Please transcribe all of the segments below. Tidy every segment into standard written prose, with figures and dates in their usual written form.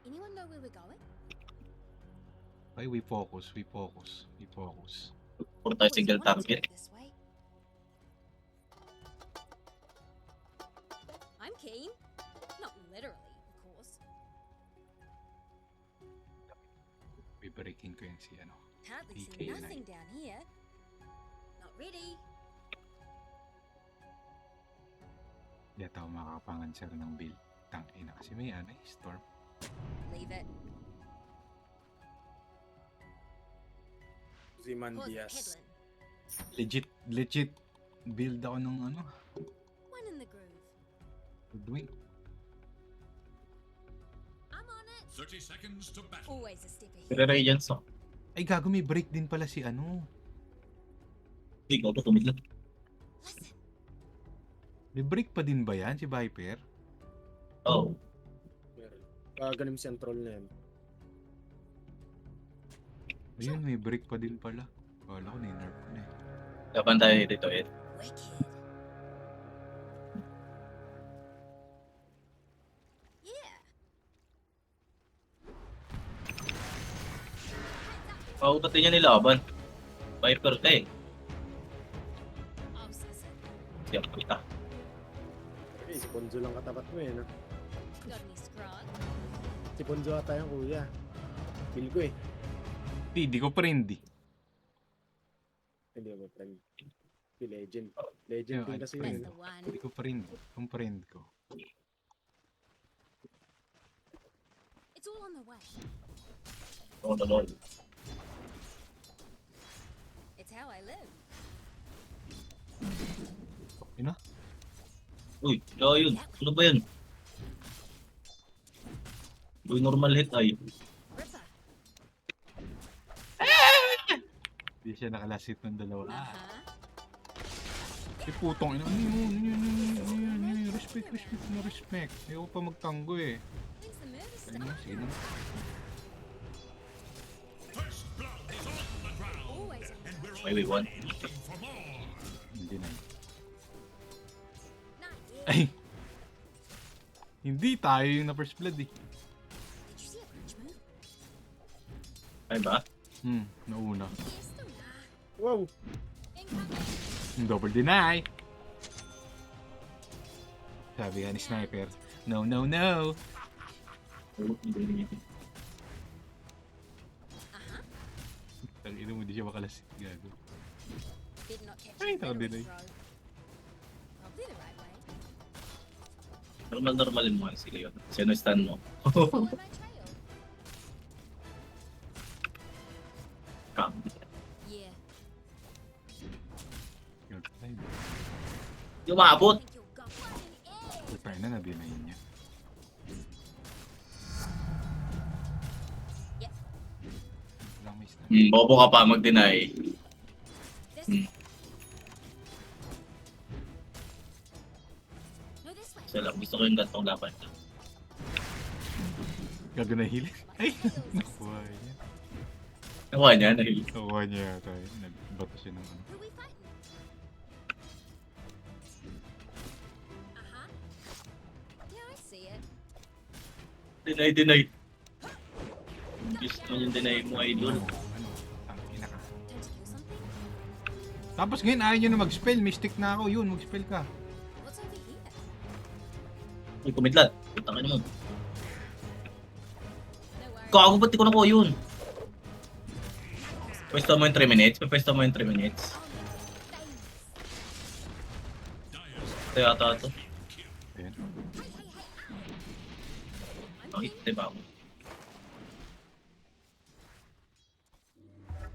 Anyone know where we're going? Ay, we focus. We focus. We focus. Puro tayo Always single wanted to target. go this way. I'm keen. Not literally, of course. Bibreakin ko yung si ano. Hardly PK see na nothing down here. Not ready. Hindi ako makakapanganswer ng build. Tangina kasi may ano eh, storm. Leave it. Ziman Pause the Diaz. Kedlin. Legit build ako nung ano. One in the groove. Goodwin. I'm on it. 30 seconds to battle. Always a step ahead. Pero Radiance, oh. Ay gago, may break din pala si ano. Ikaw to tumigil. Listen. May break pa din ba yan si Viper? Oh. Meron. Ganim central na yan. Ayun, may break pa din pala. Kala ko na-nerf ko na eh. Laban tayo dito eh. Wicked. Yeah. Oh, pati niya nilaban. Viper ka eh. Oh, Susan. Siyak kita. Okay, si Ponzo lang katapat mo eh. No? Got any scrod? Si Ponzo ata yung kuya. Feel ko eh. Di ko friendly. Hindi ako friend. Si Legend. Legend Yeah, din kasi That's yun. the one. Hindi ko friendly. Kung friend ko. It's all on the way. Oh, lol. It's how I live. Yun na? Uy, yun. Ano ba yan? Uy, normal hit ay. Ripper. Hindi siya nakalasit ng dalawa. Uh-huh. Eh putong ina. Respect. Ayoko pa magtanggo eh. Thinks the murder's Ayun na, sige na. First blood is on the ground. always on the And way. we're all Wait, we won. looking for more. Hindi na. Not yet. Ay! Hindi tayo yung na first blood eh. Did you see a crunch move? Ay ba? Nauna. Yes, no, nah. Wow! Incoming. Double deny. Sabi nga ni Sniper, no. Uh-huh. Tangina mo, di siya makalasit. Gago. Did not catch Ay, a tawag din veteran eh. throw. Probably the right way. Normalin mo yan sila yun. Sino stand mo? Follow my trail. Kam. Yeah. Yun. Ay, Yung maabot. Think you'll go far in the air. putay na na-deny niya. Yep. Lang may sniper. Bobo ka pa mag-deny. This Hmm. way. No, this way. Isa lang, gusto ko yung gantong laban. Gago na hili. Ay! Tails. Nakuha niya. Nakuha niya, nahil. Nakuha niya yata. Nagbato siya ng ano. Who we fighting? Uh-huh. Yeah, I see it. Deny. Gusto mo yung deny mo, idol. Ano? Tangina ka. Time to kill something? Tapos ngayon ayaw nyo na mag-spell. Mystic na ako. Yun, mag-spell ka. What's over here? Uy, kumitlat. Punta ka naman. No worries. Kago, ba't di ko nakuha yun? Pwesto mo yung 3 minutes? Pwesto mo yung 3 minutes? Ito yata ito. Ayan. Bakit, diba ako?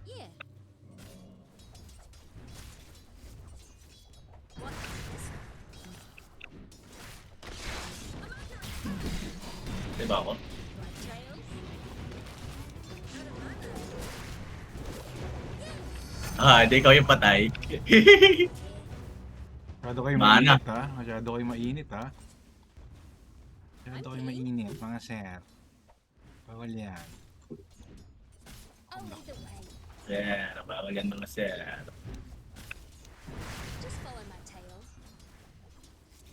Yeah. What is this? Diba ako? Right trails? Hindi ikaw yung patay. Masyado kayo Mana. mainit ha. Masyado kayo mainit ha. Masyado kayo mainit mga sir. Bawal yan. I'll lead the way. Yeah, nabawal yan mga sir. Just follow my tail.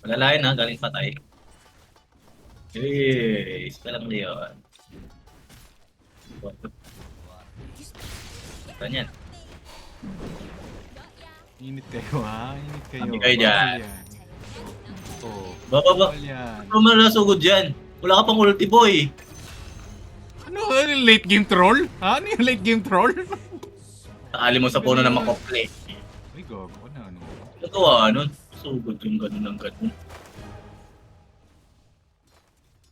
Malalayan ha, galing patay. Hey, isa lang yun. Ganyan. Got ya. Init kayo ha, init kayo. Sabi kayo dyan. Bawal yan. Oo, Baba. bawal yan. Ano man nasugod dyan? Wala ka pang ulti boy. Ano yung late game troll? Ha? Ano yung late game troll? Sakali mo sa puno na makopli. Ay, gago ka na. Ano? Nagawa nun. Sugod yung ganun ng ganun.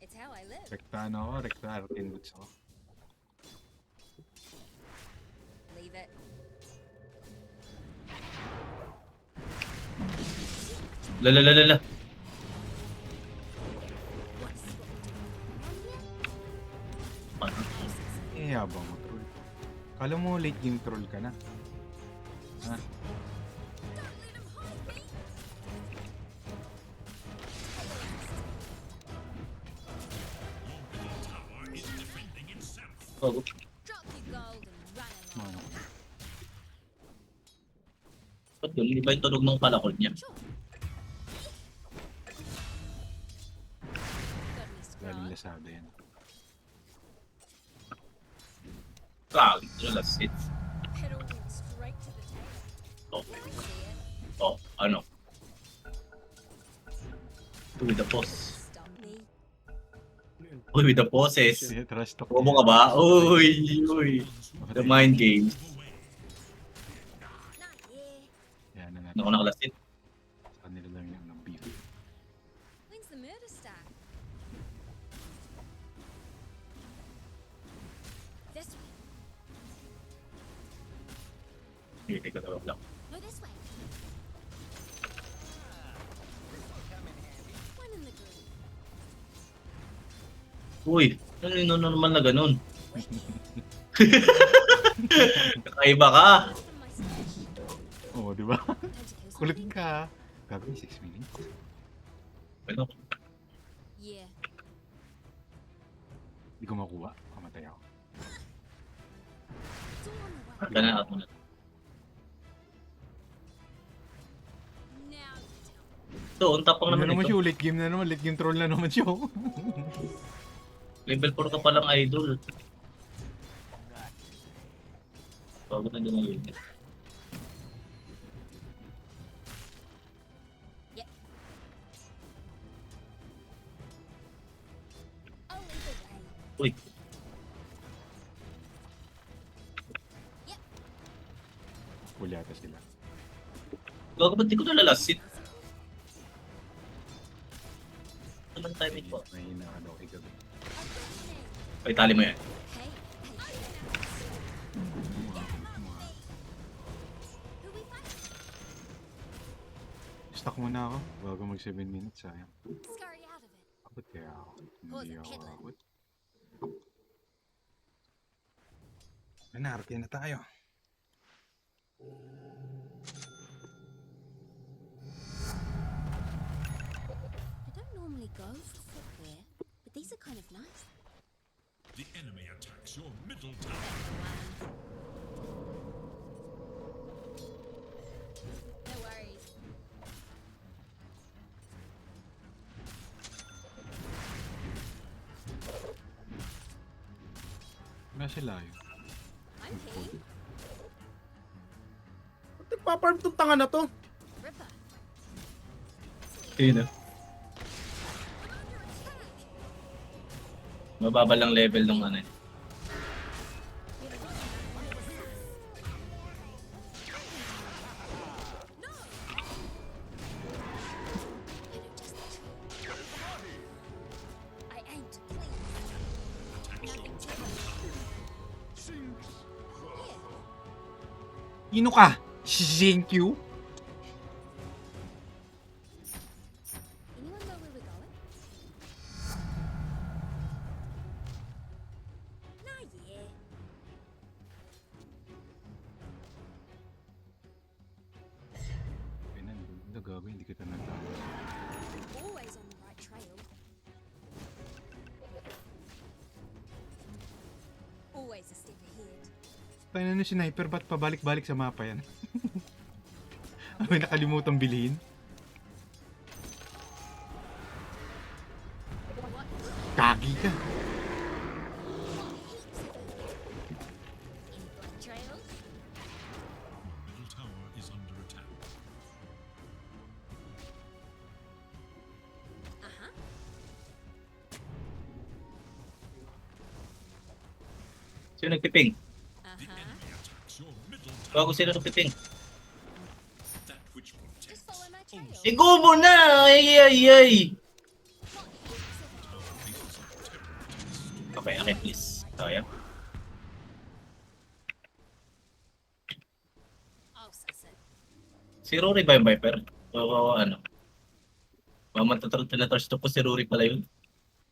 It's how I live. Rekta ano ako, rekta Arcane Boots ako. Leave it. Lalalala. Ano? Eh, yabang mo troll. Kala mo late game troll ka na. Ha? Tower is defending itself. Oh, Drop your gold and run along. Ano? ba't yun? Hindi ba yung tunog ng palakol niya? Sure. Got any Galing scrod? lasada yan. Kagit yun, last hit. Pedal straight to the tail. Oh, I see it. oh, ano? With the pose. Stop me. Uy, with the poses. Sige, trust talk. Bobo ka ba? Uy, uy. The mind games. Not here. Yan na Ano ko natin. nakalas hit? Sa kanila lang yung ng beef. When's the murder start? This way. Hindi ko tawag lang. No, this way. One in the group. Uy, ano yung normal na ganun? Kakaiba ka. From my stash. Oo, di ba? Time to kill Kulit something. ka. Gagawin 6 minutes. Ano? Yeah. Hindi ko makuha. Kamatay ako. It's all on the way. Kana ako na. Now you tell me. So, ang tapang Ano naman naman ito. siya? Late game na naman. Late game troll na naman siya. Level 4 ka palang idol. Bago na din yun. I'll lead the way. Uy, Huli ata sila. gago ba't di ko nalalasit? Ano ang timing ko? May hinaano kay gabi. I've got your name. Ay, tali mo yan. Hey, hey. Who we fighting? Stuck muna ako. Bago mag 7 minutes. Sayang. Scurry out of it. Abot kaya ako. Hindi ako abot. Nanarke na tayo. I don't normally go for footwear, but these are kind of nice. The enemy attacks your middle tower. No worries. Wala sila yun. I'm here. Ba't nagpa-farm tong tanga na to? Ripper. Sino? Mababa lang level ng ano eh. I aim to please. Nothing to Sino ka? Thank you. Anyone know where we're going? Nah, yeah. Pinan, hindi gagawin. Hindi kita nagtama. Always on the right trail. Always a step ahead. Tayo na yung sniper. Ba't pabalik-balik sa mapa yan? May nakalimutang bilhin. Kagi ka. Heaps of it. Sino nagpiping? The Uh-huh. enemy attacks your middle tower. Bago sino nagpiping? That which protects Just follow my trail. Sigo mo na! Ay, ay, ay! Okay, okay, please. Kaya. I'll suss it. Si Rory ba yung Viper? O ano? Mamatatatrash to po si Rory pala yun.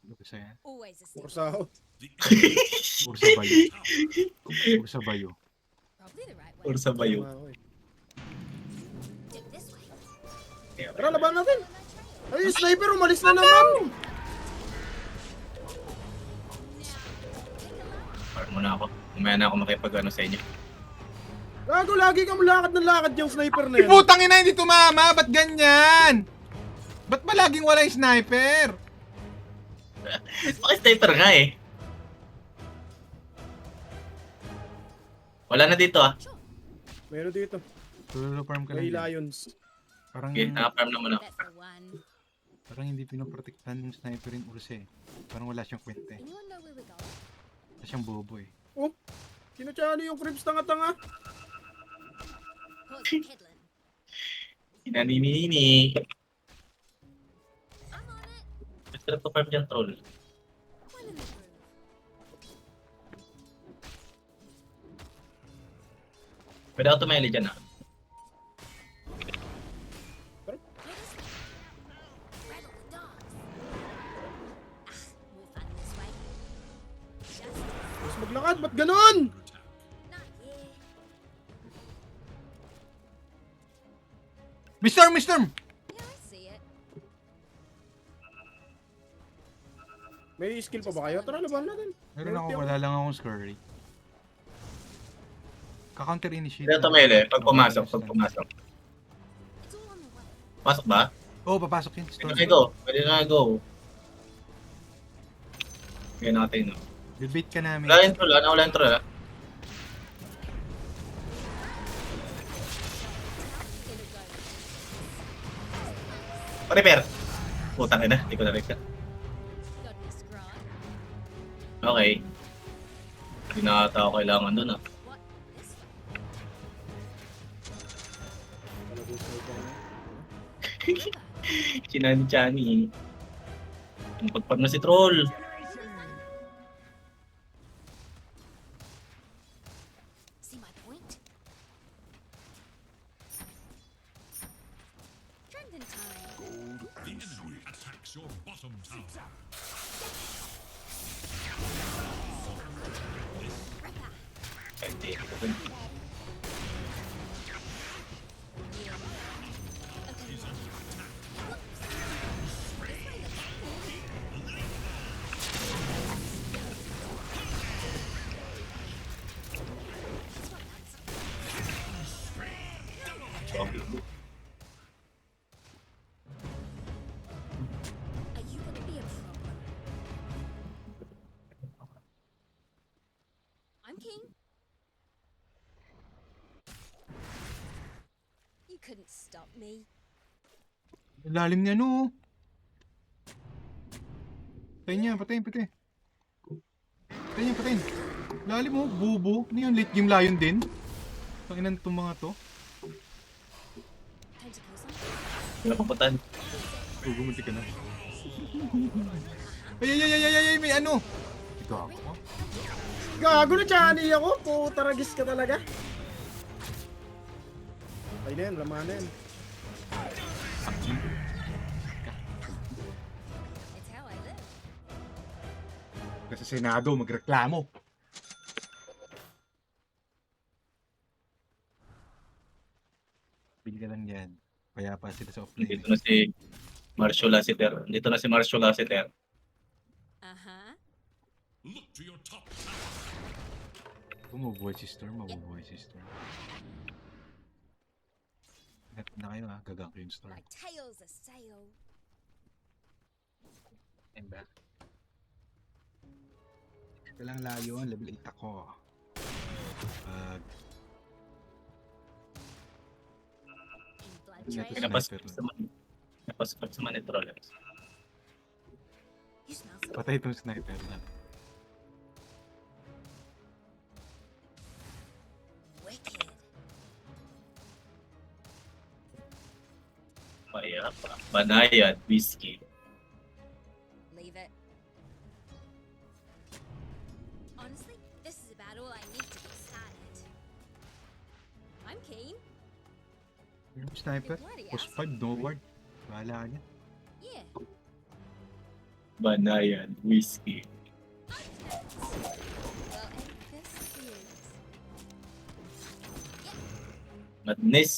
Ursa yan. Always a secret. Ursaho. the enemy Ursa bayo. Ursa bayo. Probably the right way. Or sa bayo. Tama ako eh. Dip this way. Tara, laban natin. Follow my trail. Ay, yung sniper, umalis na naman. Parang muna ako. Umaya na ako makipag-ano sa inyo. Gago, lagi kang lakad ng lakad yung sniper na yan. Putang ina, hindi tumama! Ba't ganyan? Ba't ba laging wala yung sniper? Paki-sniper nga eh. Wala na dito ah. Meron dito. Solo farm ka lang May dyan. lions. Parang, Okay, naka-farm naman ako. That's the one. parang hindi pinoprotektahan ng sniper yung ursa eh. Parang wala siyang kwente. Anyone know where we're going? Wala siyang bobo eh. Oh, kinutsani yung cribs tanga-tanga. Pause the headland. Naninini. I'm on it. Masarap to farm dyan, troll. One in the groove. Pwede ako tumeli dyan ah. Where is it? Rattle the dogs. More fun this way. Just Mas maglakad, ba't ganun? not here. Mister! Yeah, I see it. May skill pa ba kayo? Tara, laban natin. Meron ako, wala lang akong scurry. Ka-counter initiate. Pwede ako tumeli pag pumasok. It's all on the way. Pasok ba? Oo, papasok yun. Pwede na go. Pwede na go. Kaya natin no. Build ka namin. Wala yung troll ah. Wala yung troll ah. Pa-repair. Putang ina. Hindi ko na-repair. Goodness, Grant. Okay. Hindi na ata ako kailangan dun ah. What? This way. River. Chinani-chani. Ang pagpag na si troll. See my point? Trending time. The enemy attacks your bottom tower. Hindi. Are you gonna be a problem? I'm king. You couldn't stop me. Lalim niya no. Patayin niya, patayin. Patayin. Lalim mo, bubo. Ano yun, late game lion din? Panginan itong mga to. Time to kill something. Wala pang patan. Gumunti ka na. Ay, may ano. Ito ako. Gago na chani ako. Putaragis ka talaga. Ay na yan, lamanin. It's how I live. Kasi Senado, magreklamo. Bili ka lang yan. Kaya pa sila sa offlane. Dito na si Marshall Lassiter. Dito na si Marshall Lassiter. Uh-huh. Look to your top tower. Kung mabuhay si Storm, mabubuhay si Storm. Ingat na kayo ha, gagang ko yung Storm. Like tails a sail. I'm back. Ito lang layo, level 8 ako. In blood Yeah, trail. Sniper. Napasok sa Manitrol. You smell something. Patay itong sniper na. Kaya pa. Banayad, whiskey. Leave it. Honestly, this is about all I need to get started. I'm keen. Yung sniper, post 5, no ward. Bahala ka niya. Yeah. Banayad, whiskey. Well, and this is. Madness.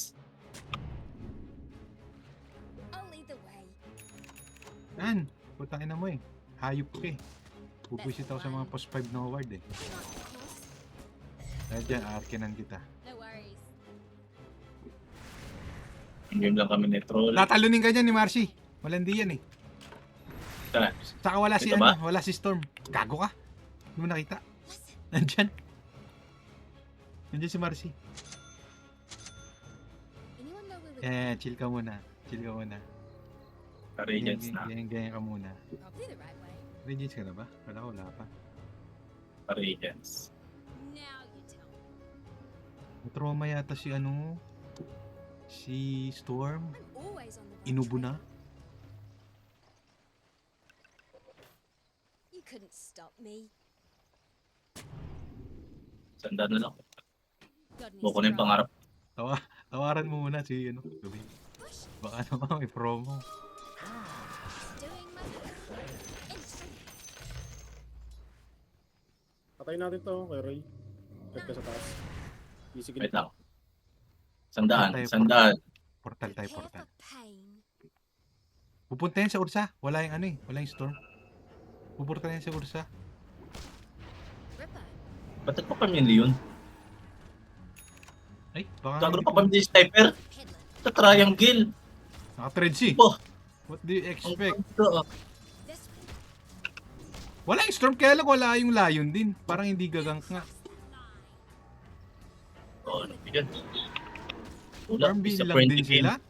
I'll lead the way. Yan, putakin na mo eh. Hayop ka eh. Pupusit ako sa mga post 5 no ward eh. Hang on, of course. Dahil dyan, arkinan kita. No worries. Game lang kami ni Troll. Tatalunin ka dyan ni Marcy. Malandi yan eh. Saan? Saka wala si Ito ba? wala si Storm. Gago ka. Hindi mo nakita. Nandyan. Nandyan si Marcy. Anyone know where we're Chill ka muna. Chill ka muna. Radiance na. Ganyan ka muna. Probably the right way. Regis ka na ba? Wala pa. Radiance. Now you tell me. Trauma yata si si Storm. I'm always on the right Inubo track. na. You couldn't stop me. Sanda na lang. God needs Buko to na yung grow. pangarap. Tawaran mo muna si Gabi. Push. Baka naman may promo. Doing my best. Instant. Patayin natin to kay Ray. Check ka sa taas. Easy Wait kill. lang. Sandaan. Tayo, Sandaan. Portal tayo, Prepare portal. for pain. Pupunta yan sa Ursa. Wala yung wala yung Storm. Pupunta yan sa Ursa. Ripper. Ba't nagpapam yung Leon? Ay, baka Gagawin hindi pa yung sniper? Headland. Sa triangle. Naka-thread si. Oh, What do you ang expect? ganda, ah. This way. Wala yung Storm, kaya lang wala yung Lion din. Parang hindi gagank nga. Oh, ano ba yan? Wala, Storm it's a lang friendly din sila. game.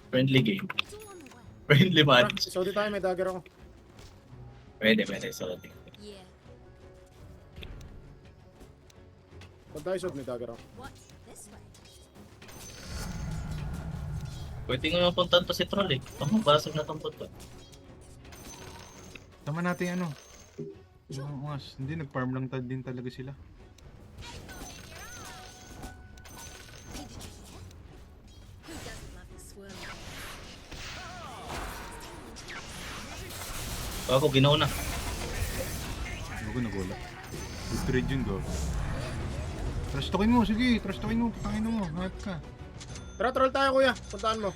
Friendly game. It's all on the way. Friendly Tara, match. Saudi tayo, may dagger ako. Pwede. So, Yeah. Pag tayo Saudi, may dagger ako. What's this way? pwede nga mapuntahan to si Troll eh. Oh, basag na tong punta. Tama natin yung ungas. Hindi, nag-farm lang din talaga sila. Hey, did you hear? Who doesn't love the swirl? Ako, ginaw na. Bago nagula. Good trade yun, go. Trash talkin mo, sige. Trash talkin mo, putangin mo. Hype ka. Tara, troll tayo kuya. Puntaan mo.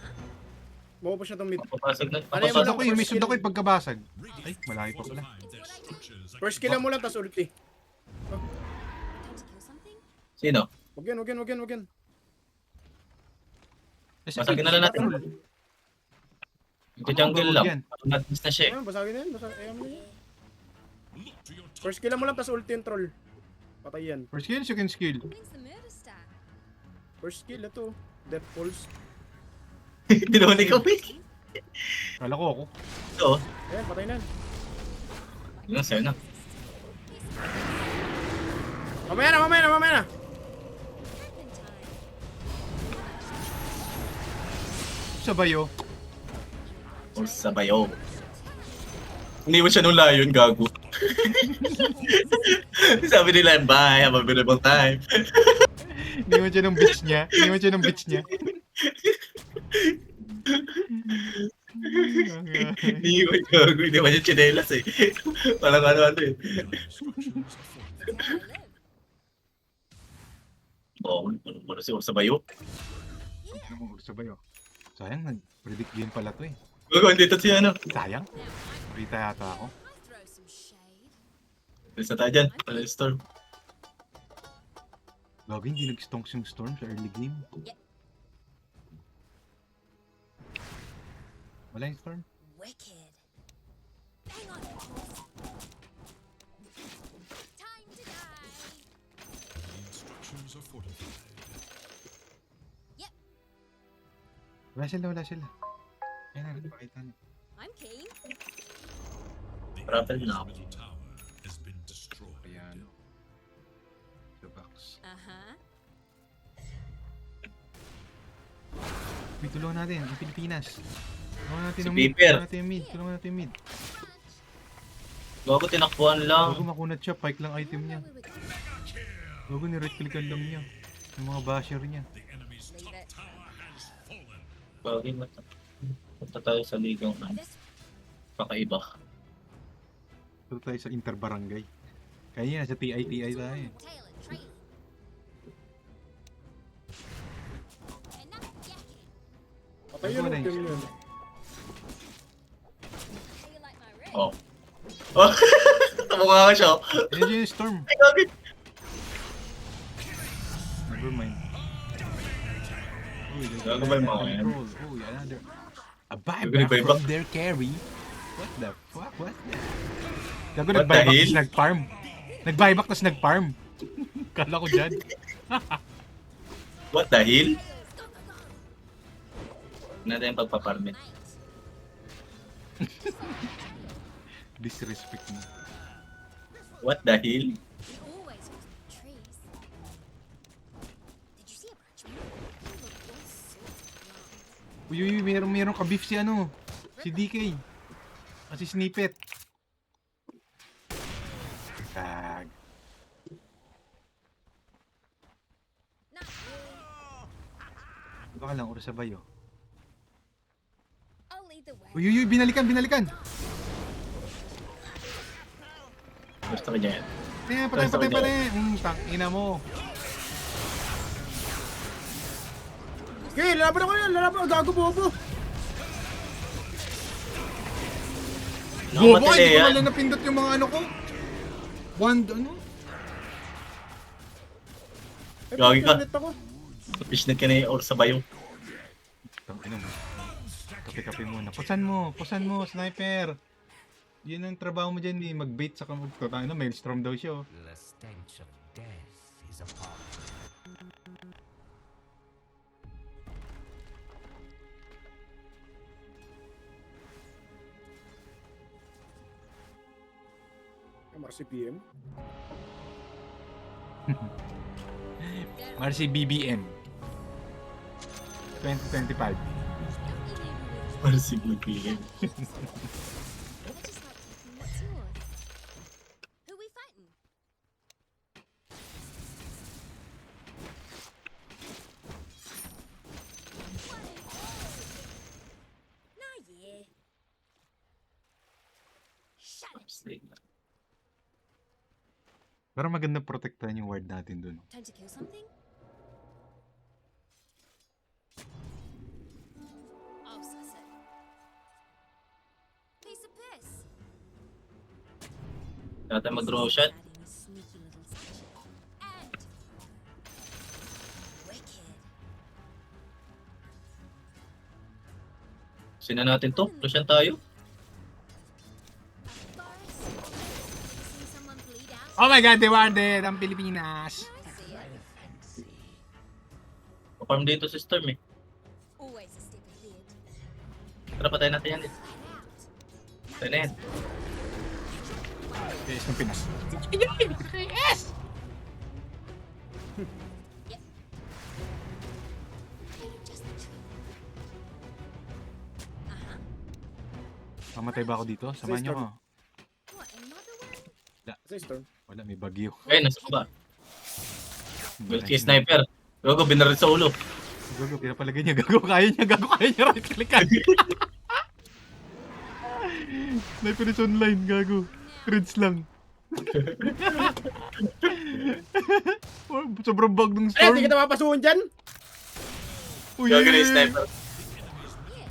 Mapupush na tong mid. Papasag na. Ano yung Pasok walang ko yung may first sunda ko skill? yung pagkabasag. Ay, malaki pa pala. Fortify their structures First kill mo lang, tas ulti. Time to kill something? Sino? Wag yan. Basagin na lang natin. Ito jungle Ano, lang. yan? Madness na siya eh. Ayun, basagin na yan. Ayaw mo yan. Look to your top. First kill mo lang, tas ulti yung troll. Patay yan. First skill, second skill. When's the murder start? First kill, ito. Death pulse. Hindi naman ikaw eh. Kala ko ako. Ito oh. Ayan, patay na yan. Yun na, sa'yo na. Mamaya na. Turpentine. Sabayo. O sabayo. Iniwan siya nung layon, gago. Sabi nila, bye, have a beautiful time. Iniwan siya ng bitch niya. Iniwan, gago. Iniwan yung chinelas eh. Walang ano eh. How I live. Oo, ano si Sabayo? Sabayo. Sayang, nag-predict game pala to eh. Gago, andito si ano. Sayang. Rita yata ako. I throw some shade. Isa tayo dyan. Wala yung storm. Gabi, hindi nag-stonks yung Storm sa early game. Yep. Wala yung Storm. Wicked. Hang on, of course. Time to die. These structures are fortified. Wala sila. Ayun na, nagpakita na. I'm keen. The Rappel enemy's na. middle tower has been destroyed. Ayan. The box. Uh-huh. May tulungan natin, ang Pilipinas. Tulungan natin Si ang mid. Piper. Tulungan natin yung mid. Tulungan natin yung mid. Bago tinakbuhan lang. Bago makunat siya, pike lang item niya. Where we go. Bago ni-right clickan lang niya. Yung mga basher niya. The enemy's Leave top it. tower has fallen. Bagay mata. Punta tayo sa ligang This kakaiba. Ito tayo sa interbarangay. Kaya sa TI-TI tayo. tail and trailing. Enough yakking. Patay yun Ano ang na team yun. How you like my ring? Oh. Oh. Kamukha ka siya. Ayun yung storm. Ay, gagawin. Never mind. Uy, Gago ba yung mga yan? control. Uy, another. A Gago, buyback buyback. from their carry. What the fuck? What the? Gago, What the nag-buyback hell? tapos nag-farm. Nag-buyback tapos nag-farm. Kala ko dyan. What the hell? Go, go, go. Natin yung pagpaparmit. Mate. Disrespect mo. What the hell? We always use trees. Did you see a branch move? They look all sorts of long. Uy, meron ka beef si ano. Si DK. Kasi snippet. Tag. Not really. Baka lang, oras sa bayo. I'll lead the way. Uy, binalikan. Gusto ko niya yan. Patay. Gusto ko niya. Tangina mo. Okay, lalaban ako yan. Lalaban ako. Gago bobo. Bobo, Nakamatili hindi ko yan. wala napindot yung mga ano ko. Wand, ano? Eh, Gagi ka. ulit ako. Fishnet ka na yung or sa bayo. Tangina mo. Kape-kape muna. Pusan mo, sniper. Yun ang trabaho mo dyan, mag-bait sa kamagto. Ano, maelstrom daw siya, oh. The stench of death is upon you. Marcy PM. Marcy BBM. 2025. Para si BPM. I just like what's yours? Who we fighting? Nah, yeah. Shut it. Pero maganda protektahan yung ward natin dun. Time to kill something? I'll suss it. Piece of piss. Dati mag-Roshan. Adding a sneaky little touch. And wicked. Sina natin to? Roshan tayo? Boris, seen someone bleed out? Oh my god, they warded ang Pilipinas. I see it. Paparm dito si Storm eh. Always a step ahead. Tara, patayin natin yan eh. Flat out. Tayo na yan. Yes, ng Pinas. Just the truth. Uh-huh. Mamatay ba ako dito? Samahan niyo ako. What, another one? Sa storm. Wala, may bagyo. Ay, nasa ba? Bulky sniper. Gogo, binarit sa ulo. Gago, pinapalagay niya. Gago, kaya niya right clickan. Sniper is online, gago. Creds lang. Oh, sobrang bug ng Ay, storm. hindi kita mapasuhan dyan. Uy, Gogo na yung sniper.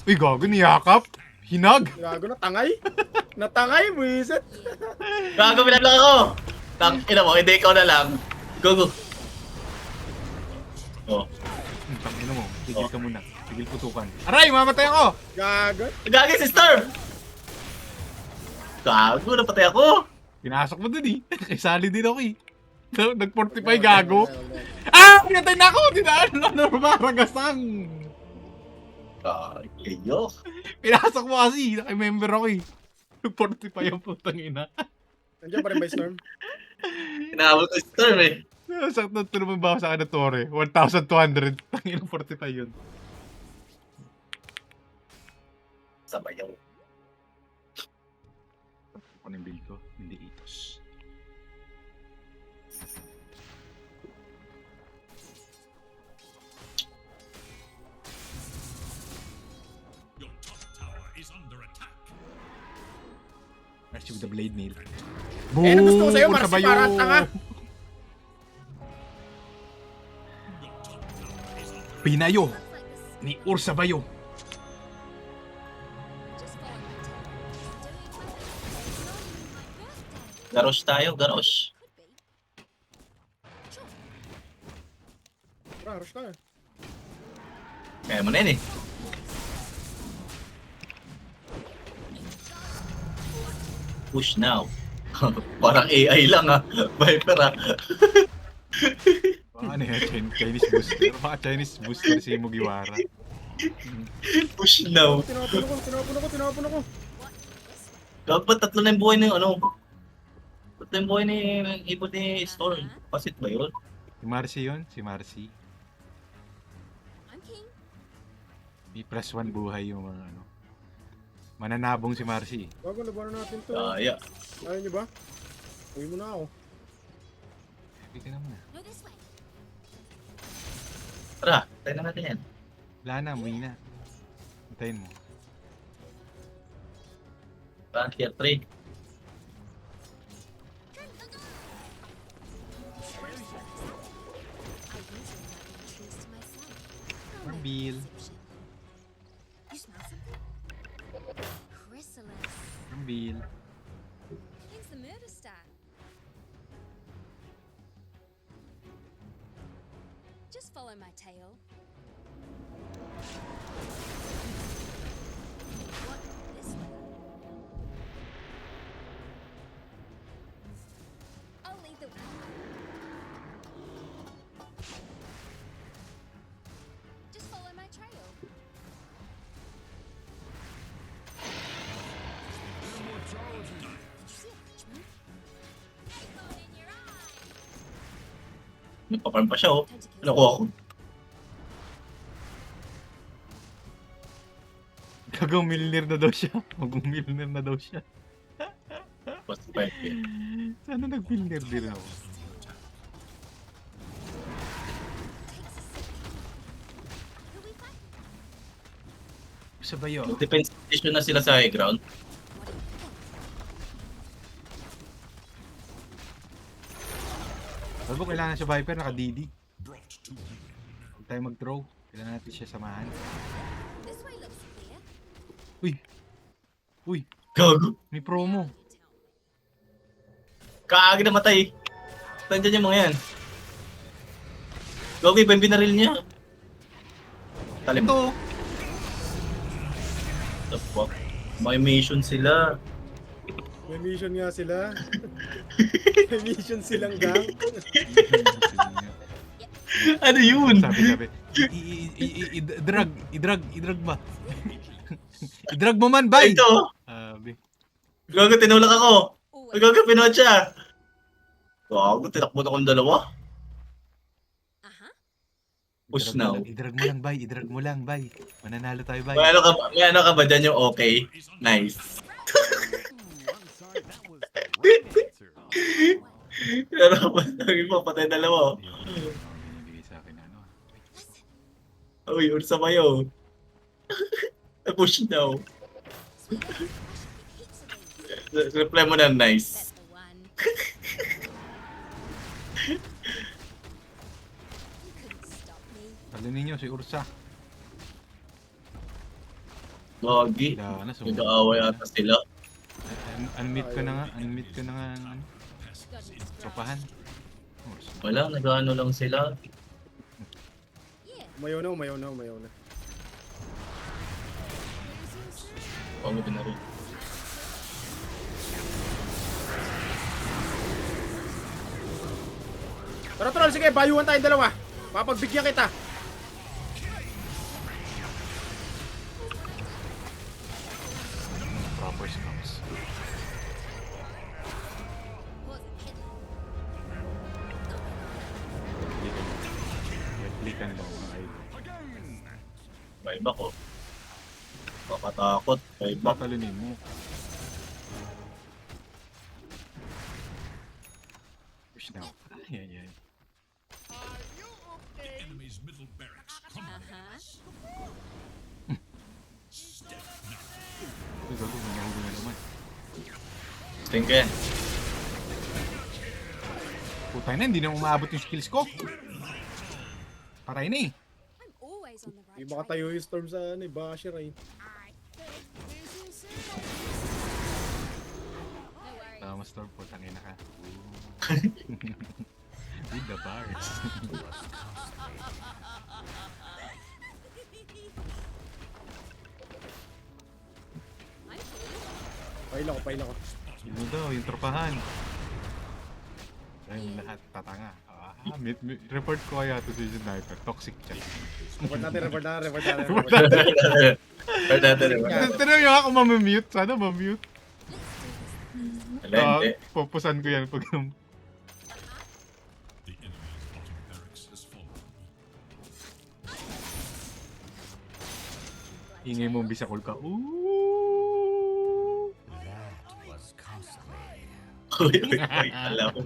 Uy, gago, niyakap. Hinag. Gago na, tangay. Natangay, buisit. Gago, binalak ako! Tang, ina mo, hindi ikaw na lang. Gogo. Oh. Tangina mo, tigil ka muna. Tigil putukan. Aray, mamatay ako! Gago. Gagi si Storm! Gago, napatay ako! Pinasok mo dun eh. Isali din ako eh. Nag-45 gago. Ah! Pinatay na ako! Dinaan na maragasang! Kayo. Pinasok mo kasi. Naka-member ako eh. Nag-45 ang putang ina. Nandiyan pa rin ba yung storm? Inaabot ko si Storm eh. Sakto naman ba ako sa akin na tore? 1,200. Tangin 45 yun. Sabayaw. Ano yung build ko? Hindi itos. Your top tower is under attack. Marcy with the blade nail. Eh, ano gusto ko sa'yo, Ursa Marcy, Bayo! para tanga. Your top tower is under Pinayo Looks like this ni Ursa Bayo. just follow my tail. Doing my best. It's not even my birthday. Garosh tayo, garosh. Could be. Sure. Tara, rush tayo. Kaya mo na yun eh. Push now. Parang AI lang ah. Viper ah. Ano yan? Chinese booster. Baka Chinese booster si Mugiwara. Push now. Tinapon ako. Dapat tatlo na yung buhay ng ano. Tatlo yung buhay ni ibon ni Storm. Pasit ba yun? Si Marcy yun? Si Marcy. I'm king. May +1 buhay yung mga ano. Mananabong si Marcy. Bago, labanan natin to. Kaya. Ayaw nyo ba? Uwi mo na ako. Happy ka naman ah. No, this way. Tara, tayo na natin yan. Wala na, umuwi na. Antayin mo. Parang tier 3. I usually like to choose to myself. No Marbil. deception. You smell something? Chrysalis. Rambil. King's the murder star. Just follow my tail. What? This way? I'll lead the way. Just follow my trail. Did you see a Frenchman? Acorn in your eye. Nagpaparm pa siya oh. Time to kill Nakuha ko. Gagawang millionaire na daw siya. Mag-millionaire na daw siya. Basta 5k. Sana nag-millionaire din ako. takes a second. Who we fight? Sa bayo. Defense position na sila sa high ground. What do you think? Bago kailangan si Viper naka-DD. brought to you. Huwag tayo mag-throw. Kailangan natin siya samahan. This way looks clear. Uy! Uy! Gago. May promo. Tell me. Kaagi na matay. Nandiyan yung mga yan. Gago, iba yung binaril niya. Talim. Ito! The fuck? May mission sila. May mission nga sila. May mission silang gang. Ano yun? Sabi. I-drag ba? I-drag mo man, bay! Ito. Sabi. Gago, tinulak ako. Always. Gago, pinuha siya. Gago, tinakbo na akong dalawa. Uh-huh. Push now. I-drag mo lang, bay. I-drag mo lang, bay. Mananalo tayo, bay. May ano ka ba dyan yung okay? Nice. I'm sorry, that was the right answer. Pero sabi mo, patay dalawa. Hindi binibigay sa akin ano. Listen. Uy, ursa mayo. Push now. Sweet. I should get heaps of these. Reply mo na nice. That's the one. You couldn't stop me. Alam ninyo, si Ursa. Gogi. Wala na, Nag-aaway ata sila. Unmute ko na nga. Unmute ko na nga. Ano, Got me tropahan. Ursa. Wala, nag-ano lang sila. Yeah. Umayaw na. Huwag mo pinaro. Tara, sige, bayuhan tayong dalawa. Mapagbigyan kita. Proper scams. Wasn't hidden. Click-an lang mga idol. Vibe ako. Pakatakot. May back. Tatalunin mo. Push now. Ayan, yan. The enemy's middle barracks compromised. Step now. Uy, gago, may nahuli na naman. Tingin ka yan. Putay na, hindi na umaabot yung skills ko. Paray na eh. I'm always on the right Di baka track. tayo yung storm sa ano, eh, Basher eh. No worries. Tama, Storm po, tangin na ka. With the bars. Paila ko. Yun daw, yung tropahan. Ayun lahat, tatanga. Report ko kaya to si Sniper. Toxic chat. Report natin. Pwede natin. Tinanong nyo ako mamamute. Sana mamute. Wala, hindi. Pupusan ko yan pag The enemy's bottom barracks has fallen. ingay mong bisakol ka. Ooh! That was costly. Uy, alam mo.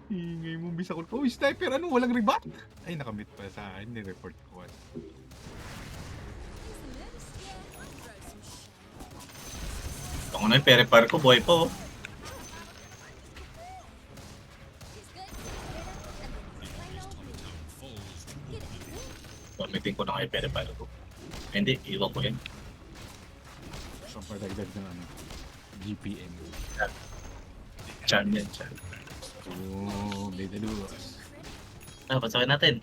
Ingay mong bisakol ka. Uy, Sniper, ano? Walang rebat? Ay, nakamute pa sa akin. Ni-report ko. Here's the murder scare. I'll throw some shade. Ako na yung pere-par ko, boy po. Is good. The enemy's top tower falls to Get it. Gamitin ko na kayo pere-par ko. Hindi, iwan ko yan. So, padagdag ng ano, GPM. Charm yan, charm. Oh, Blade Luz. Ah, pasakin natin.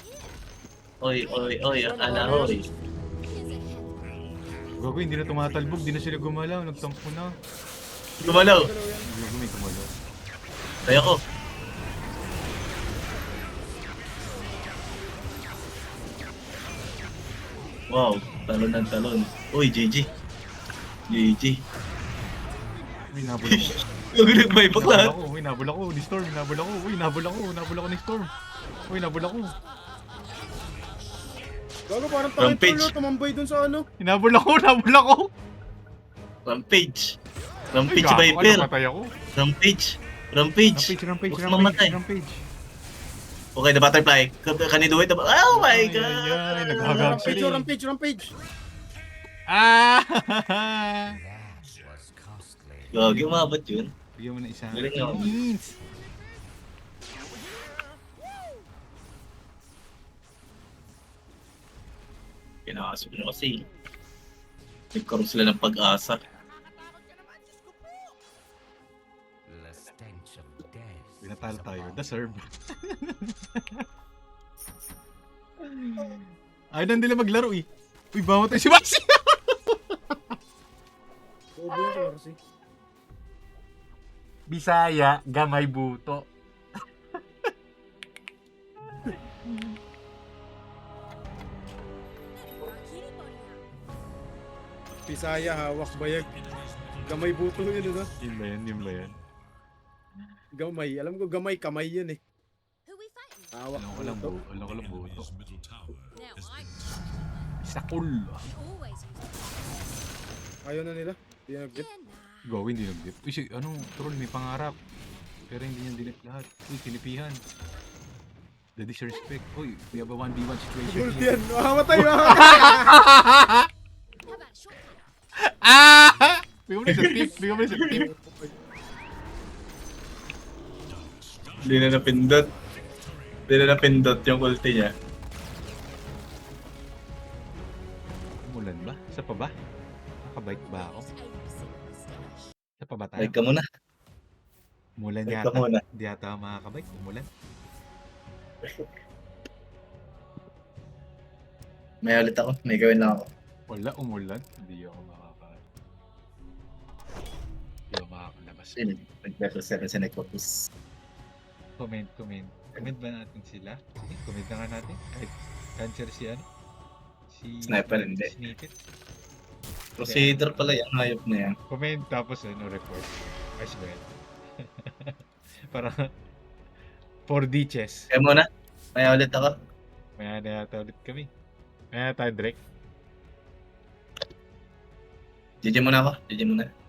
Oy, akala ko eh. Here's a head. Gago, hindi na tumatalbog. Hindi na sila gumalaw. Nagtampo na. Gumalaw. Gago, may gumalaw. Tayo ko. Wow, talon ng talon. Uy, GG. GG. Uy, nabul ako. Yung nag-vibe Nabul lahat. ako. Uy, nabul ako. Ni Storm, nabul ako. Uy, nabul ako. Nabul ako ni Storm. Uy, nabul ako. Gago, parang tayo Rampage. tulo, tumambay dun sa ano. Nabul ako. Nabul ako. Rampage. Uy, Rampage gago ka. Viper. Napatay ako. Rampage. Rampage. Rampage. Huwag kang mamatay. Rampage. Okay, the butterfly. Can you do it? Oh my Ay, god! ay, ay, naghahag sila. Rampage. Ah! That was costly. Gagi, umabot yun. Bigyan mo na isang Galing ako. points. Pinakasok nyo kasi. Nagkaroon sila ng pag-asa. The stench of death. Pinatalo is tayo. upon Deserve. Ayaw na nila maglaro eh. Uy, bawat tayo si Maxi! Obo yung Marcy. Bisaya, gamay buto. Kitty body out. Pisaya, hawak, bayag. Gamay buto yun, ano? Yun ba yan? Yun ba yan? Gamay. Alam ko gamay, kamay yun eh. Who we fighting? Hawak, Alam ko lang buto. buto. Alam ko The lang buto. enemy's middle tower Now has I been Sakul. always use Ayaw na nila. Hindi na nag-get. Yeah, nah. Go, hindi nag-dip. Uy, si, ano, troll, may pangarap. Pero hindi niya dinip lahat. Uy, tinipihan. The disrespect. Uy, we have a 1v1 situation Gold here. yan. Makamatay, makamatay. How about a shortcut? Ah! Bigyan mo na sa tip. Bigyan mo na sa tip. Hindi na napindot. Hindi na napindot yung ulti niya. Umulan ba? Isa pa ba? Nakabike ba ako? 80% mustache. Isa pa ba tayo? Ay ka muna. Umulan Bike yata. ka muna. Hindi yata makakabike. Umulan. May ulit ako. May gawin lang ako. Wala, umulan. Hindi ako Hindi ako makakalabas. Nag-versus 7 sa Necropus. Comment. Comment ba natin sila? Sige, comment na nga natin. Kahit cancer si ano? Si Sniper, hindi. Snippet. Procedure pala yan. Hayop na yan. Comment tapos ano, report. As well. Para 4D chess. Kaya muna. May ulit ako. Maya na yata ulit kami. Maya tayo, Drake. GG muna ako. GG muna.